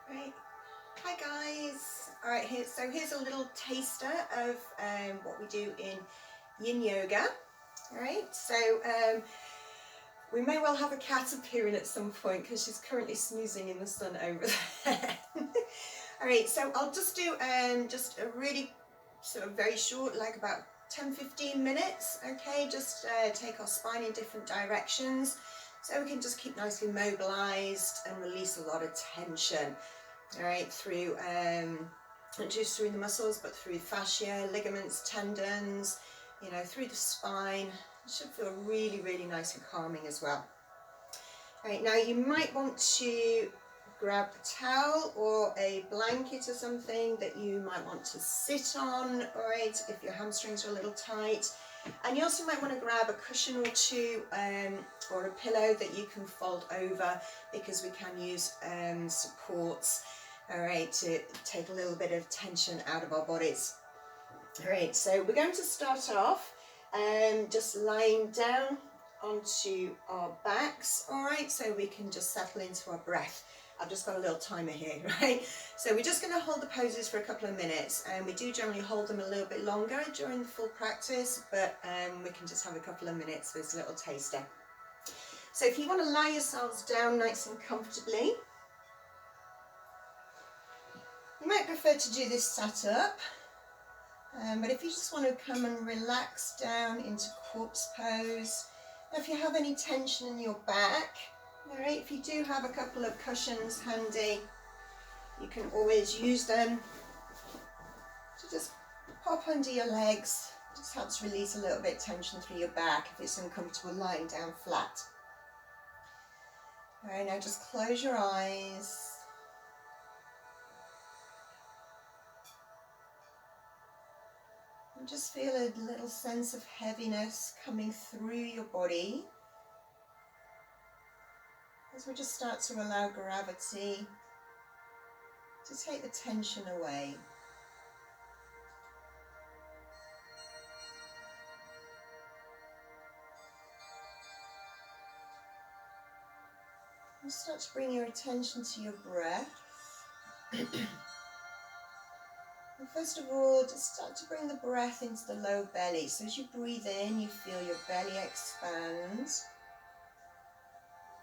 Right. Hi guys. All right, here's a little taster of what we do in Yin Yoga. All right, we may well have a cat appearing at some point because she's currently snoozing in the sun over there. All right, so I'll just do just a really sort of very short, like about 10-15 minutes. Okay, just take our spine in different directions so we can just keep nicely mobilized and release a lot of tension. All right, through not just through the muscles, but through fascia, ligaments, tendons, you know, through the spine. It should feel really, really nice and calming as well. All right, now you might want to grab a towel or a blanket or something that you might want to sit on, all right, if your hamstrings are a little tight. And you also might want to grab a cushion or two or a pillow that you can fold over, because we can use supports, all right, to take a little bit of tension out of our bodies. All right, so we're going to start off just lying down onto our backs, all right, so we can just settle into our breath. I've just got a little timer here, right? So we're just going to hold the poses for a couple of minutes, and we do generally hold them a little bit longer during the full practice, but we can just have a couple of minutes for this little taster. So if you want to lie yourselves down nice and comfortably, you might prefer to do this sat up, but if you just want to come and relax down into corpse pose, if you have any tension in your back, all right, if you do have a couple of cushions handy, you can always use them to just pop under your legs. Just helps release a little bit of tension through your back if it's uncomfortable lying down flat. All right, now just close your eyes. And just feel a little sense of heaviness coming through your body as we just start to allow gravity to take the tension away. And start to bring your attention to your breath. And first of all, just start to bring the breath into the low belly. So as you breathe in, you feel your belly expand.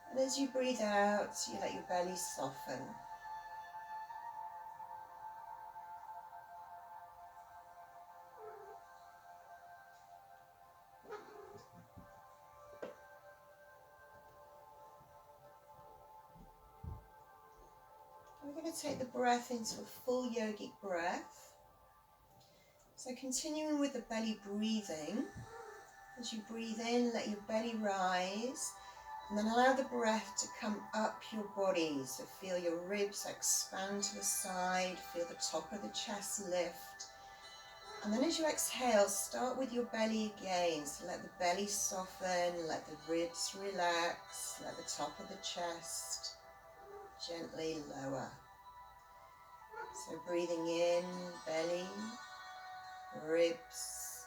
And as you breathe out, you let your belly soften. We're going to take the breath into a full yogic breath. So continuing with the belly breathing. As you breathe in, let your belly rise, and then allow the breath to come up your body. So feel your ribs expand to the side, feel the top of the chest lift. And then as you exhale, start with your belly again. So let the belly soften, let the ribs relax, let the top of the chest gently lower. So breathing in, belly, ribs,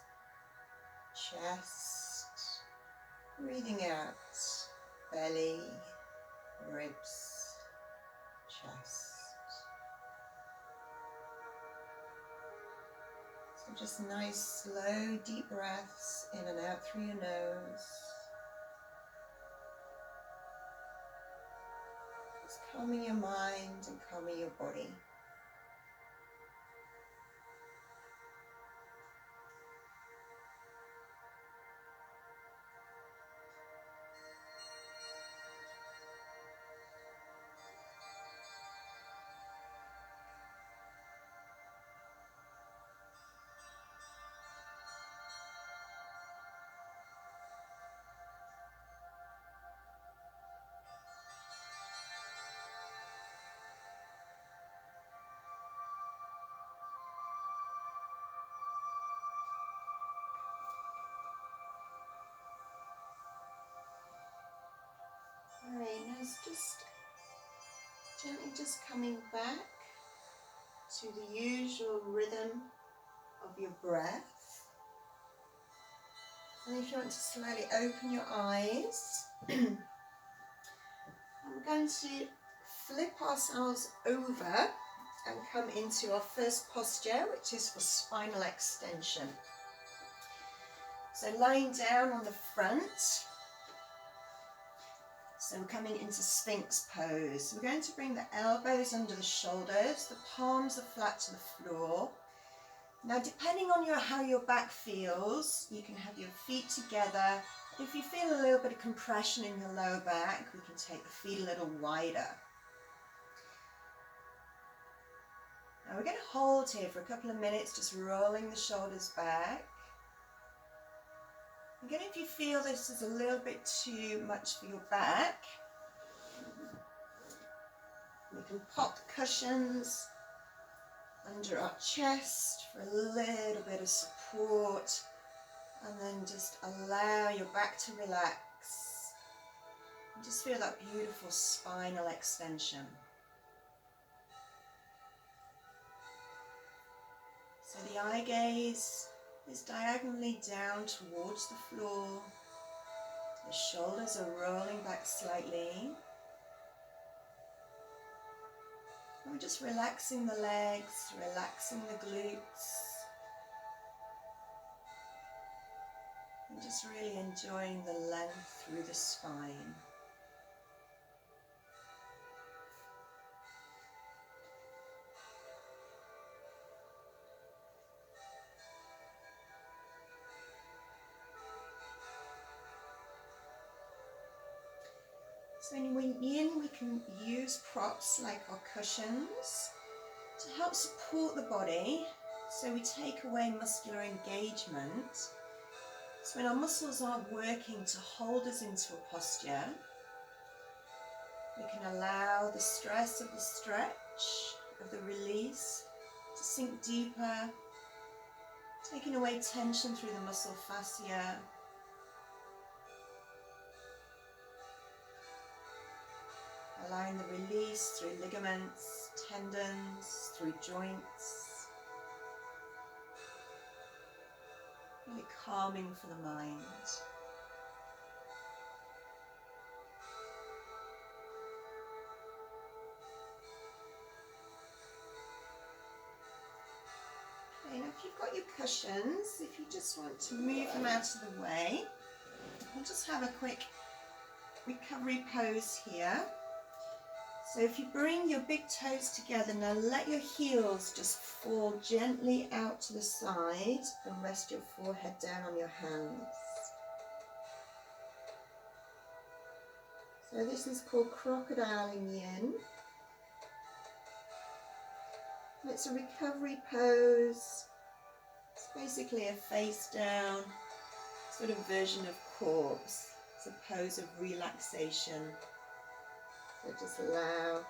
chest. Breathing out, belly, ribs, chest. So just nice, slow, deep breaths in and out through your nose. Just calming your mind and calming your body. Alright, now it's just gently just coming back to the usual rhythm of your breath. And if you want to slowly open your eyes, I'm going to flip ourselves over and come into our first posture, which is for spinal extension. So lying down on the front. So we're coming into Sphinx pose. We're going to bring the elbows under the shoulders, the palms are flat to the floor. Now depending on how your back feels, you can have your feet together. If you feel a little bit of compression in your lower back, we can take the feet a little wider. Now we're going to hold here for a couple of minutes, just rolling the shoulders back. Again, if you feel this is a little bit too much for your back, we can pop the cushions under our chest for a little bit of support, and then just allow your back to relax. And just feel that beautiful spinal extension. So the eye gaze is diagonally down towards the floor. The shoulders are rolling back slightly. And we're just relaxing the legs, relaxing the glutes. And just really enjoying the length through the spine. So in Yin, we can use props like our cushions to help support the body, so we take away muscular engagement. So when our muscles aren't working to hold us into a posture, we can allow the stress of the stretch, of the release, to sink deeper, taking away tension through the muscle fascia. Allowing the release through ligaments, tendons, through joints. Really calming for the mind. Okay, now if you've got your cushions, if you just want to move them out of the way, we'll just have a quick recovery pose here. So if you bring your big toes together, now let your heels just fall gently out to the side and rest your forehead down on your hands. So this is called Crocodile in Yin. It's a recovery pose. It's basically a face down sort of version of corpse. It's a pose of relaxation. So just allow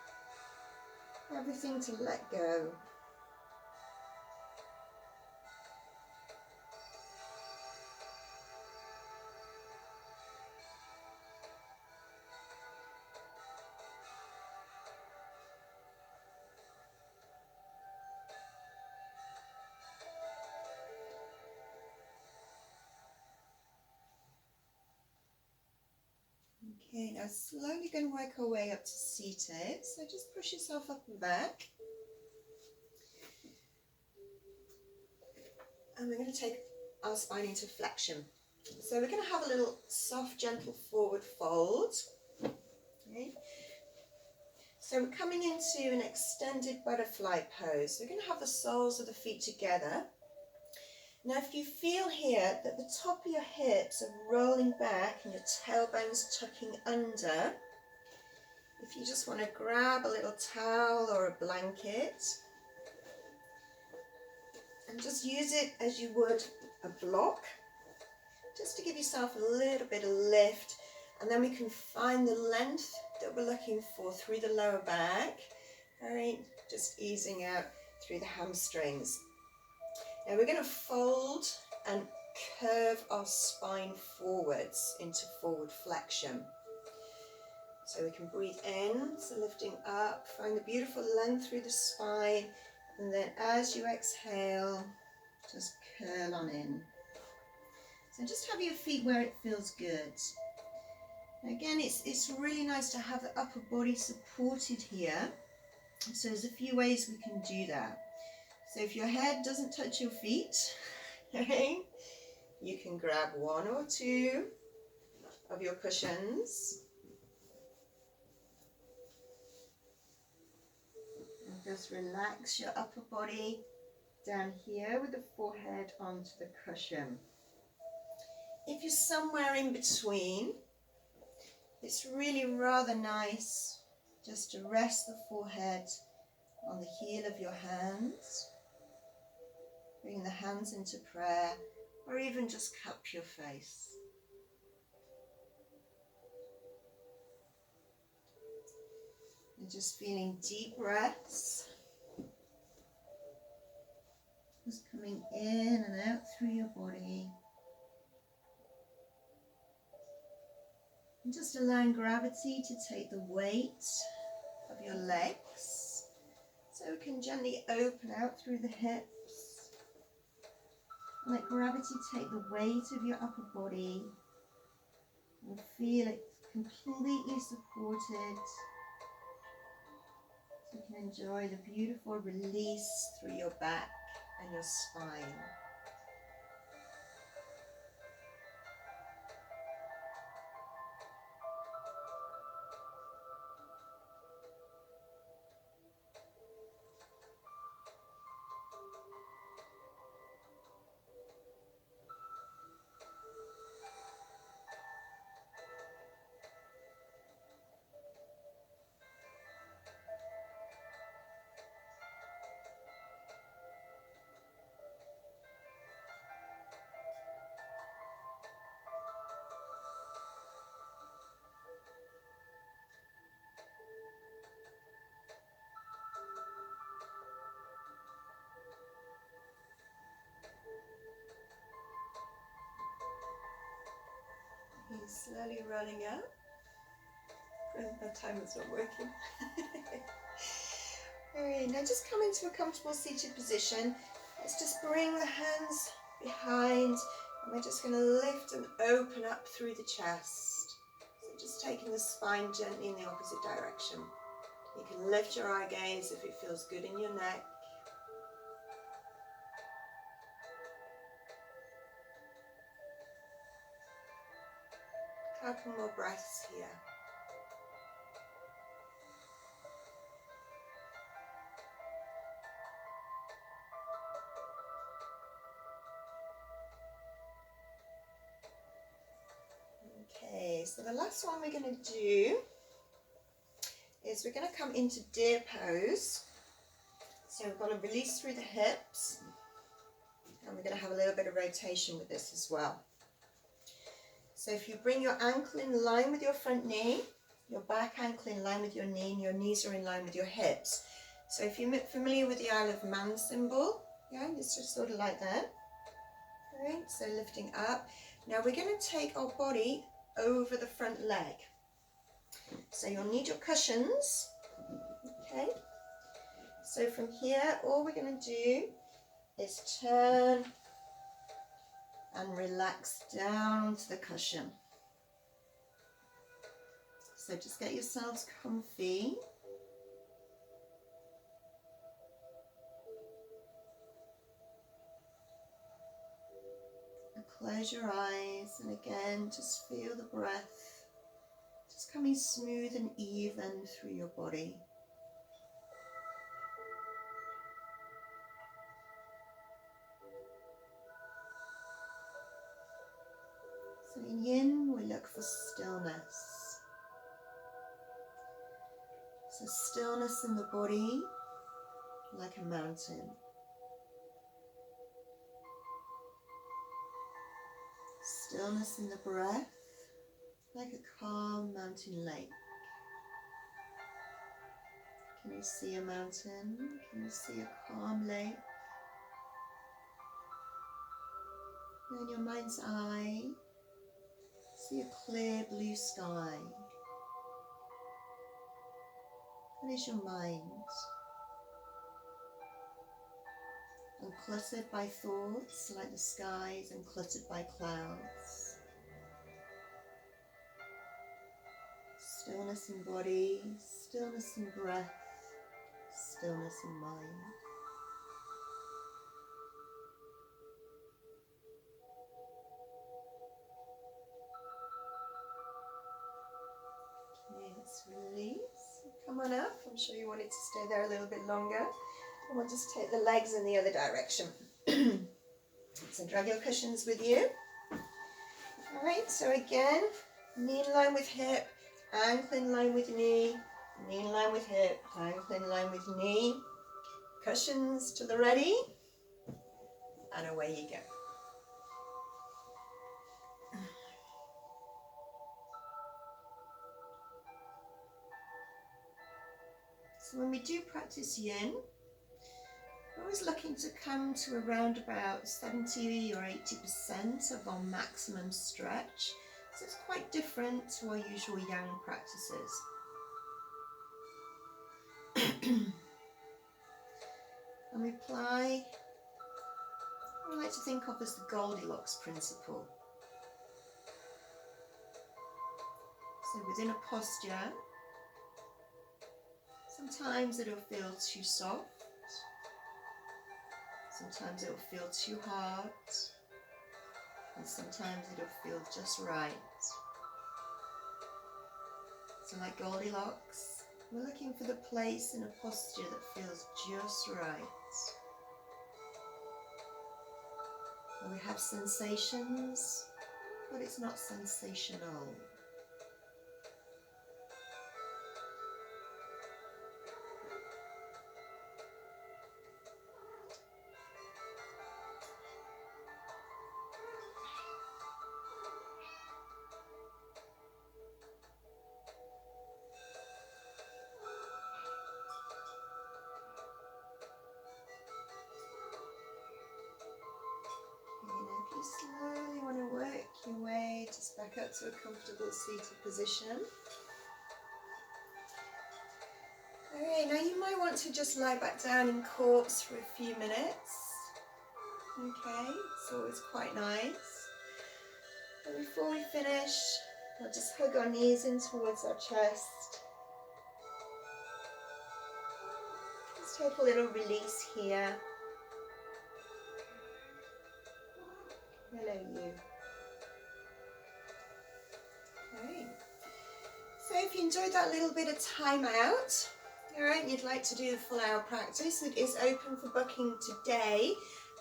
everything to let go. Okay, now slowly going to work our way up to seated. So just push yourself up and back. And we're going to take our spine into flexion. So we're going to have a little soft, gentle forward fold. Okay. So we're coming into an extended butterfly pose. So we're going to have the soles of the feet together. Now if you feel here that the top of your hips are rolling back and your tailbone's tucking under, if you just want to grab a little towel or a blanket and just use it as you would a block, just to give yourself a little bit of lift, and then we can find the length that we're looking for through the lower back. All right, just easing out through the hamstrings. Now we're going to fold and curve our spine forwards into forward flexion. So we can breathe in, so lifting up, find the beautiful length through the spine, and then as you exhale, just curl on in. So just have your feet where it feels good. Again, it's really nice to have the upper body supported here. So there's a few ways we can do that. So if your head doesn't touch your feet, okay, you can grab one or two of your cushions and just relax your upper body down here with the forehead onto the cushion. If you're somewhere in between, it's really rather nice just to rest the forehead on the heel of your hands. Bring the hands into prayer, or even just cup your face. And just feeling deep breaths. Just coming in and out through your body. And just allowing gravity to take the weight of your legs. So we can gently open out through the hips. And let gravity take the weight of your upper body. And feel it completely supported. So you can enjoy the beautiful release through your back and your spine. He's slowly rolling out. My timer's not working. Alright, now just come into a comfortable seated position. Let's just bring the hands behind, and we're just going to lift and open up through the chest. So just taking the spine gently in the opposite direction. You can lift your eye gaze if it feels good in your neck. A couple more breaths here. Okay, so the last one we're going to do is we're going to come into deer pose. So we've got to release through the hips, and we're going to have a little bit of rotation with this as well. So if you bring your ankle in line with your front knee, your back ankle in line with your knee, and your knees are in line with your hips. So if you're familiar with the Isle of Man symbol, yeah, it's just sort of like that. All right, so lifting up. Now we're going to take our body over the front leg. So you'll need your cushions, okay? So from here, all we're going to do is turn and relax down to the cushion. So just get yourselves comfy. And close your eyes, and again, just feel the breath just coming smooth and even through your body. So in Yin, we look for stillness. So stillness in the body, like a mountain. Stillness in the breath, like a calm mountain lake. Can you see a mountain? Can you see a calm lake? And in your mind's eye, see a clear blue sky. That is your mind, uncluttered by thoughts like the sky is uncluttered by clouds. Stillness in body, stillness in breath, stillness in mind. Okay, let's release. Come on up. I'm sure you wanted to stay there a little bit longer. And we'll just take the legs in the other direction. So drag your cushions with you. Alright, so again, knee in line with hip, ankle in line with knee in line with hip, ankle in line with knee. Cushions to the ready, and away you go. So when we do practice yin, we're always looking to come to around about 70 or 80% of our maximum stretch. So it's quite different to our usual yang practices. And we apply what I like to think of as the Goldilocks principle. So within a posture, sometimes it'll feel too soft, sometimes it'll feel too hard, and sometimes it'll feel just right. So like Goldilocks, we're looking for the place in a posture that feels just right. And we have sensations, but it's not sensational. If you slowly want to work your way just back up to a comfortable seated position. Alright, now you might want to just lie back down in corpse for a few minutes. Okay, it's always quite nice. But before we finish, we'll just hug our knees in towards our chest. Just take a little release here. Hello you. Alright. So if you enjoyed that little bit of time out, alright, you'd like to do the full hour practice, it is open for booking today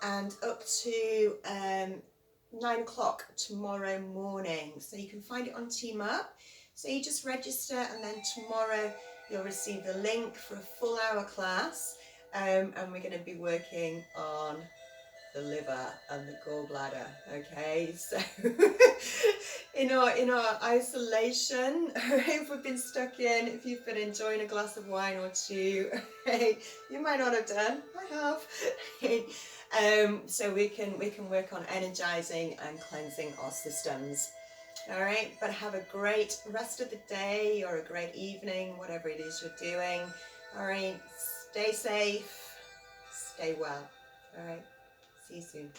and up to 9 o'clock tomorrow morning. So you can find it on Team Up. So you just register and then tomorrow you'll receive the link for a full hour class, and we're going to be working on the liver and the gallbladder. Okay, so in our isolation, if we've been stuck in, if you've been enjoying a glass of wine or two, you might not have done, I have. So we can work on energizing and cleansing our systems. All right, but have a great rest of the day or a great evening, whatever it is you're doing. All right, stay safe, stay well. All right. See you soon.